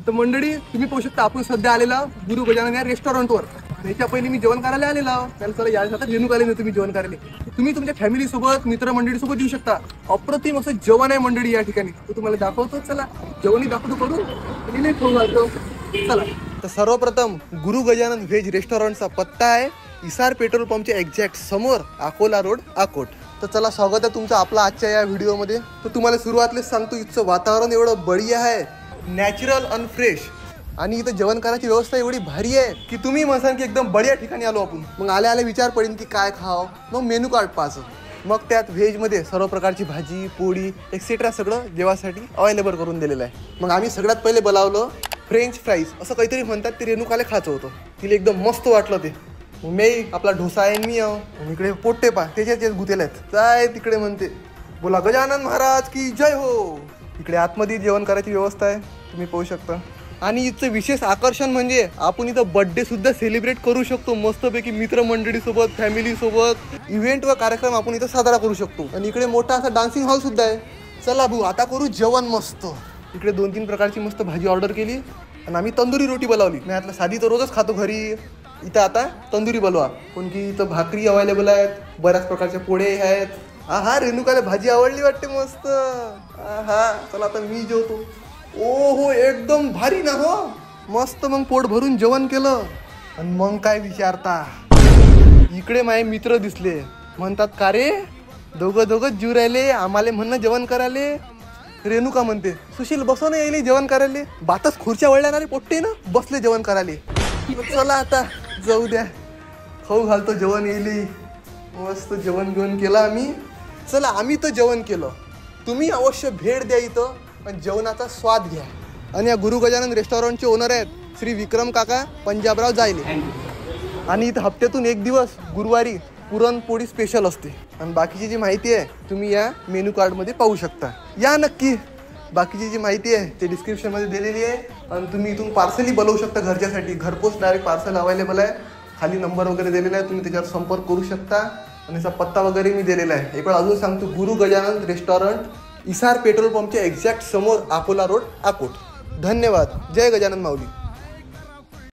तर मंडळी तुम्ही पाहू शकता आपण सध्या आलेला गुरु गजानन या रेस्टॉरंटवर. याच्या पहिले मी जेवण करायला आलेला. त्याला चला या रेणूक आले तुम्ही जेवण करायला. तुम्ही तुमच्या फॅमिली सोबत मित्रमंडळी सोबत येऊ शकता. अप्रतिम असं जेवण आहे मंडळी या ठिकाणी. तो तुम्हाला दाखवतो. चला जेवणही दाखवतो करून नाही खाऊ घालतो. चला. तर सर्वप्रथम गुरु गजानन व्हेज रेस्टॉरंटचा पत्ता आहे इसार पेट्रोल पंपच्या एक्झॅक्ट समोर, अकोला रोड, अकोट. तर चला स्वागत आहे तुमचं आपला आजच्या या व्हिडिओमध्ये. तर तुम्हाला सुरुवातलेच सांगतो इथचं वातावरण एवढं बढिया आहे, नॅचरल अन फ्रेश. आणि इथं जेवण करायची व्यवस्था एवढी भारी आहे की तुम्ही म्हणसान की एकदम बढिया ठिकाणी आलो आपण. मग आल्या आल्या विचार पडेल की काय खावं. मग मेनू कार्ड पाहायचं. मग त्यात व्हेजमध्ये सर्व प्रकारची भाजी पोळी एक्सेट्रा सगळं जेवासाठी अवेलेबल करून दिलेलं आहे. मग आम्ही सगळ्यात पहिले बोलावलं फ्रेंच फ्राईज असं काहीतरी म्हणतात. ते रेणुकाले खायचं होतं. तिला एकदम मस्त वाटलं ते. मी आपला डोसा आहे मी आणि इकडे पोट्टे पा त्याच्याच गुतेले आहेत. काय तिकडे म्हणते बोला गजानन महाराज की जय हो. इकडे आतमध्ये जेवण करायची व्यवस्था आहे तुम्ही पाहू शकता. आणि इथचं विशेष आकर्षण म्हणजे आपण इथं बर्थडे सुद्धा सेलिब्रेट करू शकतो मस्तपैकी मित्रमंडळीसोबत, फॅमिलीसोबत. इव्हेंट व कार्यक्रम आपण इथं साजरा करू शकतो. आणि इकडे मोठा असा डान्सिंग हॉल सुद्धा आहे. चला भाऊ आता करू जेवण मस्त. इकडे 2-3 प्रकारची मस्त भाजी ऑर्डर केली आणि आम्ही तंदुरी रोटी बोलावली. मी आता साधी तर रोजच खातो घरी. इथं आता तंदुरी बोलवा. कोण की इथं भाकरी अवेलेबल आहेत, बऱ्याच प्रकारचे पोळे आहेत. हा रेणुकाला भाजी आवडली वाटते मस्त. हा चला आता मी जेवतो. ओहो एकदम भारी ना हो. मस्त मग पोट भरून जेवण केलं. आणि मग काय विचारता इकडे माझे मित्र दिसले. म्हणतात का रे दोघं जीव राहिले आम्हाला म्हणणं जेवण करायले. रेणुका म्हणते सुशील बसव ना यायले जेवण करायले. बातच खुर्च्या वळल्यानारे पोट्टे ना बसले जेवण करायले. चला आता जाऊ द्या खाऊ घालतो जेवण येईल. मस्त जेवण घेऊन केलं आम्ही. चला आम्ही तर जेवण केलं. तुम्ही अवश्य भेट द्या इथं पण जेवणाचा स्वाद घ्या. आणि या गुरु गजानन रेस्टॉरंटचे ओनर आहेत श्री विक्रम काका पंजाबराव जायले. आणि इथं हप्त्यातून एक दिवस गुरुवारी पुरणपोळी स्पेशल असते. आणि बाकीची जी माहिती आहे तुम्ही या मेनू कार्डमध्ये पाहू शकता. या नक्की. बाकीची जी माहिती आहे ते डिस्क्रिप्शनमध्ये दिलेली आहे. आणि तुम्ही इथून पार्सलही बोलवू शकता घरच्यासाठी. घरपोच डायरेक्ट पार्सल अवेलेबल आहे. खाली नंबर वगैरे दिलेला आहे. तुम्ही त्याच्यावर संपर्क करू शकता. आणि त्याचा पत्ता वगैरे मी दिलेला आहे. एक वेळ अजून सांगतो गुरु गजानन रेस्टॉरंट इसार पेट्रोल पंपच्या एक्झॅक्ट समोर, अकोला रोड, अकोट. धन्यवाद. जय गजानन माऊली.